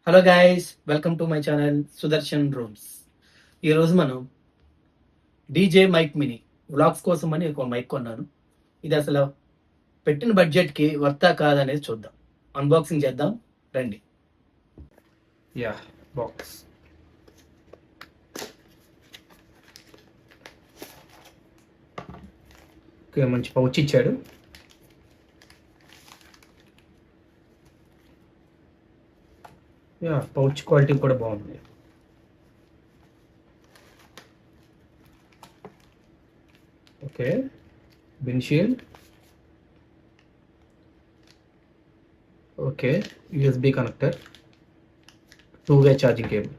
Hello guys, welcome to my channel Sudarshan rooms. ఈరోజు మనం DJ mic mini vlogs కోసం అని ఒక మైక్ కొన్నాను. ఇది అసలు పెట్టిన బడ్జెట్కి వర్తా కాదనేది చూద్దాం. అన్బాక్సింగ్ చేద్దాం రండి. యా బాక్స్ మంచి పౌచ్ ఇచ్చాడు. యా పౌచ్ క్వాలిటీ కూడా బాగుంది. Okay, windshield. Okay, USB connector, 2-way charging cable,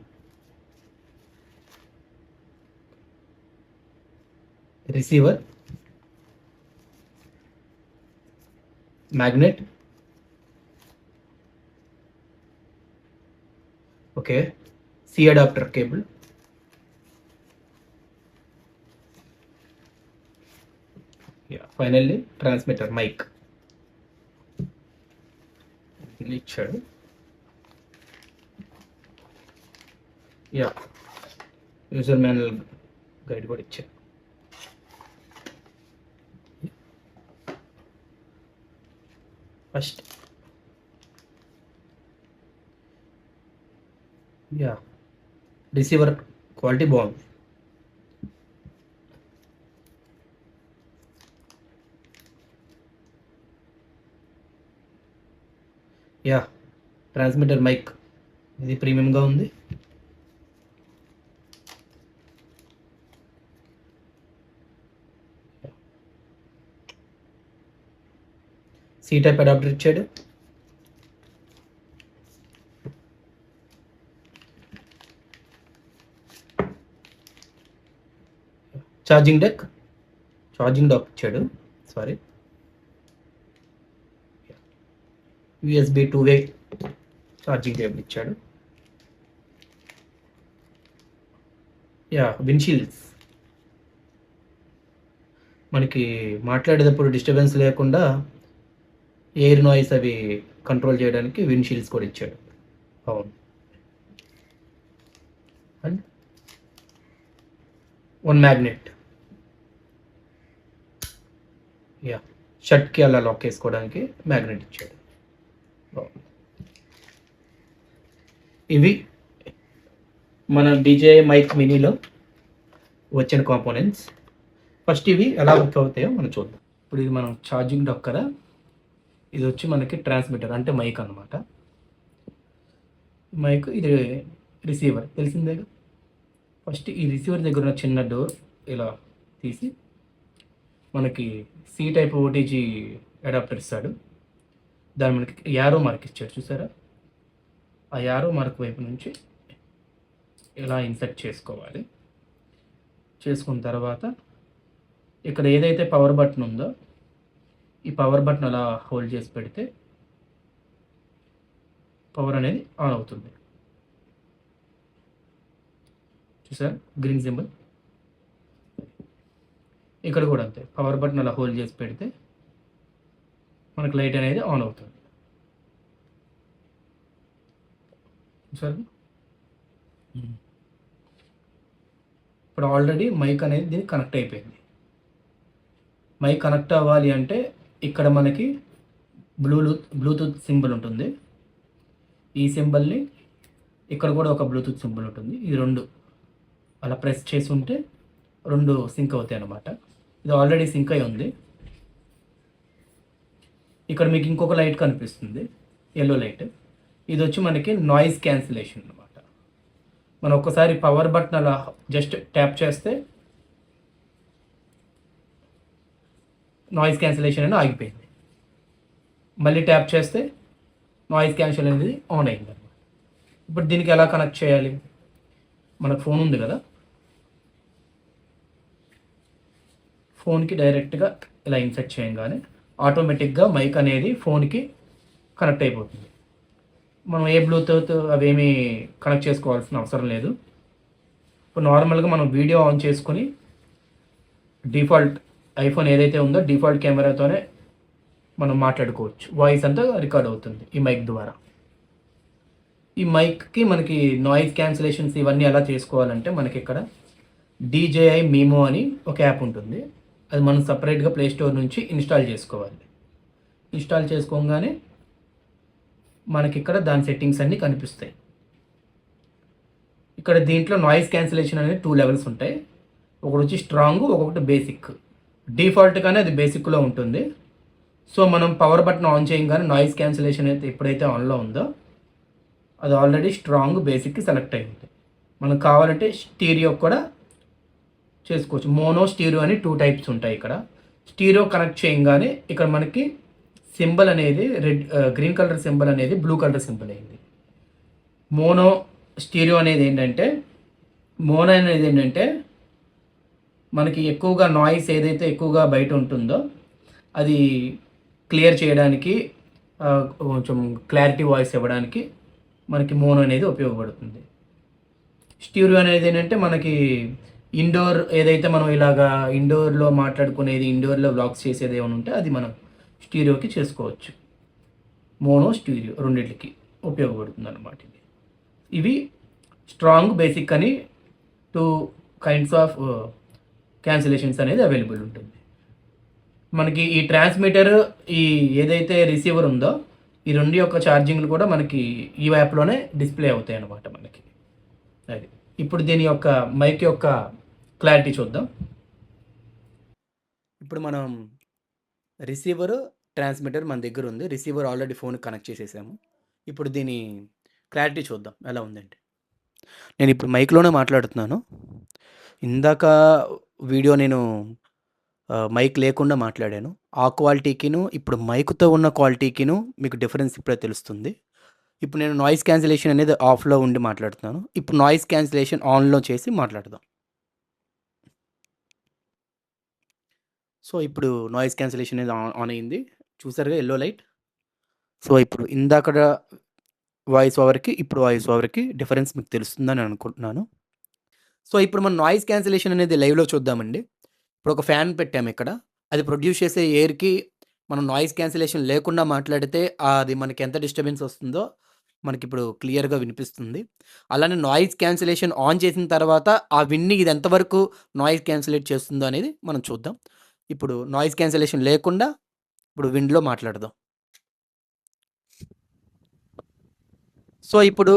receiver, magnet. Okay, C adapter cable, finally transmitter mic ఇచ్చాడు. యూజర్ మాన్యువల్ గైడ్ కూడా ఇచ్చాడు. ఫస్ట్ రిసీవర్ క్వాలిటీ బాగుంది. ట్రాన్స్మిటర్ మైక్ ఇది ప్రీమియంగా ఉంది. సి టైప్ అడాప్టర్ ఇచ్చాడు. ఛార్జింగ్ డాక్ ఇచ్చాడు. Sorry, USB 2-way charging cable ఇచ్చాడు. విండ్షీల్డ్స్ మనకి మాట్లాడేటప్పుడు డిస్టర్బెన్స్ లేకుండా ఎయిర్ నాయిస్ అవి కంట్రోల్ చేయడానికి విండ్షీల్డ్స్ కూడా ఇచ్చాడు. అవును, అండ్ 1 మ్యాగ్నెట్. షర్ట్కి అలా లాక్ వేసుకోవడానికి మ్యాగ్నెట్ ఇచ్చాడు. ఇవి మన డీజే మైక్ మినీలో వచ్చిన కాంపోనెంట్స్. ఫస్ట్ ఇవి ఎలా వర్క్ అవుతాయో మనం చూద్దాం. ఇప్పుడు ఇది మనం ఛార్జింగ్ డాక్ కదా, ఇది వచ్చి మనకి ట్రాన్స్మిటర్ అంటే మైక్ అన్నమాట. మైక్, ఇది రిసీవర్ తెలిసిందేగా. ఫస్ట్ ఈ రిసీవర్ దగ్గర ఉన్న చిన్న డోర్ ఇలా తీసి మనకి సి టైప్ ఓటీజీ అడాప్టర్ ఇస్తాడు. దాని మనకి యారో మార్క్ ఇచ్చాడు, చూసారా? ఆ యారో మార్క్ వైపు నుంచి ఇలా ఇన్సర్ట్ చేసుకోవాలి. చేసుకున్న తర్వాత ఇక్కడ ఏదైతే పవర్ బటన్ ఉందో ఈ పవర్ బటన్ అలా హోల్డ్ చేసి పెడితే పవర్ అనేది ఆన్ అవుతుంది. చూసారా గ్రీన్ సింబల్? ఇక్కడ కూడా అంతే, పవర్ బటన్ అలా హోల్డ్ చేసి పెడితే మనకు లైట్ అనేది ఆన్ అవుతుంది. సరే, ఇప్పుడు ఆల్రెడీ మైక్ అనేది దీనికి కనెక్ట్ అయిపోయింది. మైక్ కనెక్ట్ అవ్వాలి అంటే ఇక్కడ మనకి బ్లూటూత్ సింబల్ ఉంటుంది. ఈ సింబల్ని ఇక్కడ కూడా ఒక బ్లూటూత్ సింబల్ ఉంటుంది. ఇది రెండు అలా ప్రెస్ చేసి ఉంటే రెండు సింక్ అవుతాయి అన్నమాట. ఇది ఆల్రెడీ సింక్ అయి ఉంది. ఇక్కడ మీకు ఇంకొక లైట్ కనిపిస్తుంది, ఎల్లో లైట్. ఇది వచ్చి మనకి నాయిస్ క్యాన్సిలేషన్ అనమాట. మనం ఒక్కసారి పవర్ బటన్ అలా జస్ట్ ట్యాప్ చేస్తే నాయిస్ క్యాన్సిలేషన్ అనేది ఆగిపోయింది. మళ్ళీ ట్యాప్ చేస్తే నాయిస్ క్యాన్సిల్ అనేది ఆన్ అయింది అనమాట. ఇప్పుడు దీనికి ఎలా కనెక్ట్ చేయాలి? మనకు ఫోన్ ఉంది కదా, ఫోన్కి డైరెక్ట్గా ఇలా ఇన్సర్ట్ చేయగానే ఆటోమేటిక్గా మైక్ అనేది ఫోన్కి కనెక్ట్ అయిపోతుంది. మనం ఏ బ్లూటూత్ అవేమీ కనెక్ట్ చేసుకోవాల్సిన అవసరం లేదు. ఇప్పుడు నార్మల్గా మనం వీడియో ఆన్ చేసుకొని డిఫాల్ట్ ఐఫోన్ ఏదైతే ఉందో డిఫాల్ట్ కెమెరాతోనే మనం మాట్లాడుకోవచ్చు. వాయిస్ అంతా రికార్డ్ అవుతుంది ఈ మైక్ ద్వారా. ఈ మైక్కి మనకి నాయిస్ క్యాన్సిలేషన్స్ ఇవన్నీ ఎలా చేసుకోవాలంటే మనకి ఇక్కడ DJI మీమో అని ఒక యాప్ ఉంటుంది. అది మనం సపరేట్గా ప్లే స్టోర్ నుంచి ఇన్స్టాల్ చేసుకోవాలి. ఇన్స్టాల్ చేసుకోగానే మనకి ఇక్కడ దాని సెట్టింగ్స్ అన్నీ కనిపిస్తాయి. ఇక్కడ దీంట్లో నాయిస్ క్యాన్సిలేషన్ అనేది 2 లెవెల్స్ ఉంటాయి. ఒకటి వచ్చి స్ట్రాంగ్, ఒకటి బేసిక్. డిఫాల్ట్గానే అది బేసిక్లో ఉంటుంది. సో మనం పవర్ బటన్ ఆన్ చేయగానే నాయిస్ క్యాన్సిలేషన్ అయితే ఎప్పుడైతే ఆన్లో ఉందో అది ఆల్రెడీ స్ట్రాంగ్, బేసిక్కి సెలెక్ట్ అయింది. మనకు కావాలంటే స్టీరియో కూడా చేసుకోవచ్చు. మోనో, స్టీరియో అని 2 టైప్స్ ఉంటాయి. ఇక్కడ స్టీరియో కనెక్ట్ చేయగానే ఇక్కడ మనకి సింబల్ అనేది గ్రీన్ కలర్ సింబల్ అనేది బ్లూ కలర్ సింబల్ అయింది. మోనో స్టీరియో అనేది ఏంటంటే మనకి ఎక్కువగా నాయిస్ ఏదైతే ఎక్కువగా బయట ఉంటుందో అది క్లియర్ చేయడానికి, కొంచెం క్లారిటీ వాయిస్ ఇవ్వడానికి మనకి మోనో అనేది ఉపయోగపడుతుంది. స్టీరియో అనేది ఏంటంటే మనకి ఇండోర్ ఏదైతే మనం ఇలాగా ఇండోర్లో మాట్లాడుకునేది, ఇండోర్లో వ్లాగ్స్ చేసేది ఏమైనా ఉంటే అది మనం స్టీరియోకి చేసుకోవచ్చు. మోనో, స్టీరియో రెండింటికి ఉపయోగపడుతుంది అన్నమాట. ఇవి స్ట్రాంగ్, బేసిక్ అని 2 కైండ్స్ ఆఫ్ క్యాన్సిలేషన్స్ అనేది అవైలబుల్ ఉంటుంది. మనకి ఈ ట్రాన్స్మిటర్, ఈ ఏదైతే రిసీవర్ ఉందో ఈ 2 యొక్క ఛార్జింగ్లు కూడా మనకి ఈ యాప్లోనే డిస్ప్లే అవుతాయి అన్నమాట మనకి. అది ఇప్పుడు దీని యొక్క మైక్ యొక్క క్లారిటీ చూద్దాం. ఇప్పుడు మనం రిసీవర్, ట్రాన్స్మిటర్ మన దగ్గర ఉంది. రిసీవర్ ఆల్రెడీ ఫోన్కి కనెక్ట్ చేసేసాము. ఇప్పుడు దీని క్లారిటీ చూద్దాం ఎలా ఉందంటే. నేను ఇప్పుడు మైక్లోనే మాట్లాడుతున్నాను. ఇందాక వీడియో నేను మైక్ లేకుండా మాట్లాడాను. ఆ క్వాలిటీకిను ఇప్పుడు మైక్తో ఉన్న క్వాలిటీకిను మీకు డిఫరెన్స్ ఇప్పుడే తెలుస్తుంది. ఇప్పుడు నేను నాయిస్ క్యాన్సిలేషన్ అనేది ఆఫ్లో ఉండి మాట్లాడుతున్నాను. ఇప్పుడు నాయిస్ క్యాన్సిలేషన్ ఆన్లో చేసి మాట్లాడదాం. సో ఇప్పుడు నాయిస్ క్యాన్సిలేషన్ అనేది ఆన్ అయింది. చూసారుగా ఎల్లో లైట్. సో ఇప్పుడు ఇందాక వాయిస్ ఓవర్కి ఇప్పుడు వాయిస్ ఓవర్కి డిఫరెన్స్ మీకు తెలుస్తుందని అనుకుంటున్నాను. సో ఇప్పుడు మనం నాయిస్ క్యాన్సిలేషన్ అనేది లైవ్లో చూద్దామండి. ఇప్పుడు ఒక ఫ్యాన్ పెట్టాము ఇక్కడ. అది ప్రొడ్యూస్ చేసే ఎయిర్కి మనం నాయిస్ క్యాన్సిలేషన్ లేకుండా మాట్లాడితే అది మనకి ఎంత డిస్టర్బెన్స్ వస్తుందో మనకి ఇప్పుడు క్లియర్గా వినిపిస్తుంది. అలానే నాయిస్ క్యాన్సిలేషన్ ఆన్ చేసిన తర్వాత ఆ విన్ని ఇది ఎంతవరకు నాయిస్ క్యాన్సిలేట్ చేస్తుందో అనేది మనం చూద్దాం. ఇప్పుడు నాయిస్ క్యాన్సిలేషన్ లేకుండా ఇప్పుడు విండ్లో మాట్లాడదాం. సో ఇప్పుడు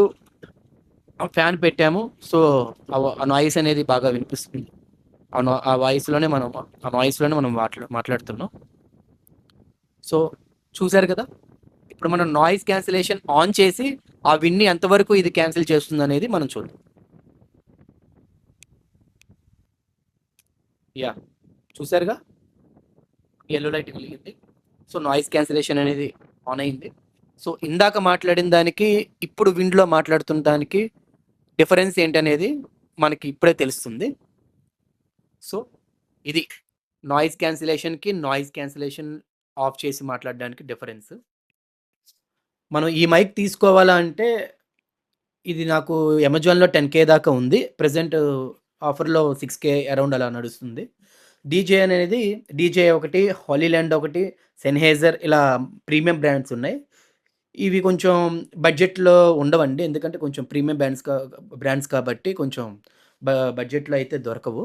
ఫ్యాన్ పెట్టాము. సో ఆ నాయిస్ అనేది బాగా వినిపిస్తుంది. ఆ వాయిస్లోనే మనం మాట్లాడుతున్నాం. సో చూసారు కదా, ఇప్పుడు మనం నాయిస్ క్యాన్సిలేషన్ ఆన్ చేసి ఆ విన్ని ఎంతవరకు ఇది క్యాన్సిల్ చేస్తుంది అనేది మనం చూద్దాం. యా, చూసారుగా ఎల్లో లైట్ వెలిగింది. సో నాయిస్ క్యాన్సిలేషన్ అనేది ఆన్ అయింది. సో ఇందాక మాట్లాడిన దానికి ఇప్పుడు విండ్లో మాట్లాడుతున్న దానికి డిఫరెన్స్ ఏంటనేది మనకి ఇప్పుడే తెలుస్తుంది. సో ఇది నాయిస్ క్యాన్సిలేషన్ ఆఫ్ చేసి మాట్లాడడానికి డిఫరెన్స్. మనం ఈ మైక్ తీసుకోవాలా అంటే ఇది నాకు అమెజాన్లో 10K దాకా ఉంది. ప్రజెంట్ ఆఫర్లో 6K అరౌండ్ అలా నడుస్తుంది. DJI ఒకటి, హాలీలాండ్ ఒకటి, సెన్హైజర్ ఇలా ప్రీమియం బ్రాండ్స్ ఉన్నాయి. ఇవి కొంచెం బడ్జెట్లో ఉండవండి. ఎందుకంటే కొంచెం ప్రీమియం బ్రాండ్స్ కాబట్టి కొంచెం బడ్జెట్లో అయితే దొరకవు.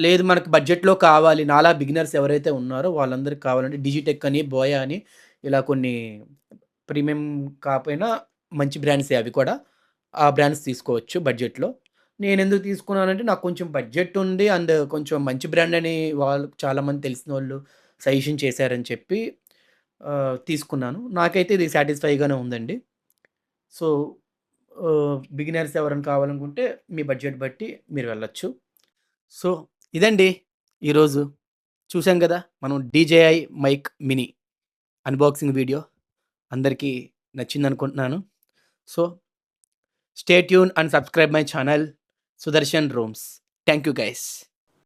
లేదు మనకు బడ్జెట్లో కావాలి, నాలా బిగినర్స్ ఎవరైతే ఉన్నారో వాళ్ళందరికి కావాలంటే డిజిటెక్ అని, బోయా అని ఇలా కొన్ని ప్రీమియం కాకపోయినా మంచి బ్రాండ్సే అవి కూడా. ఆ బ్రాండ్స్ తీసుకోవచ్చు బడ్జెట్లో. నేనెందుకు తీసుకున్నానంటే నాకు కొంచెం బడ్జెట్ ఉంది అండ్ కొంచెం మంచి బ్రాండ్ అని వాళ్ళు చాలామంది తెలిసినోళ్ళు సజెషన్ చేశారని చెప్పి తీసుకున్నాను. నాకైతే ఇది సాటిస్ఫైగానే ఉందండి. సో బిగినర్స్ ఎవరైనా కావాలనుకుంటే మీ బడ్జెట్ బట్టి మీరు వెళ్ళొచ్చు. సో ఇదండి ఈరోజు. చూసాం కదా మనం DJI mic mini unboxing video. అందరికీ నచ్చిందనుకుంటున్నాను. So stay tune and subscribe my channel Sudarshan rooms. Thank you guys.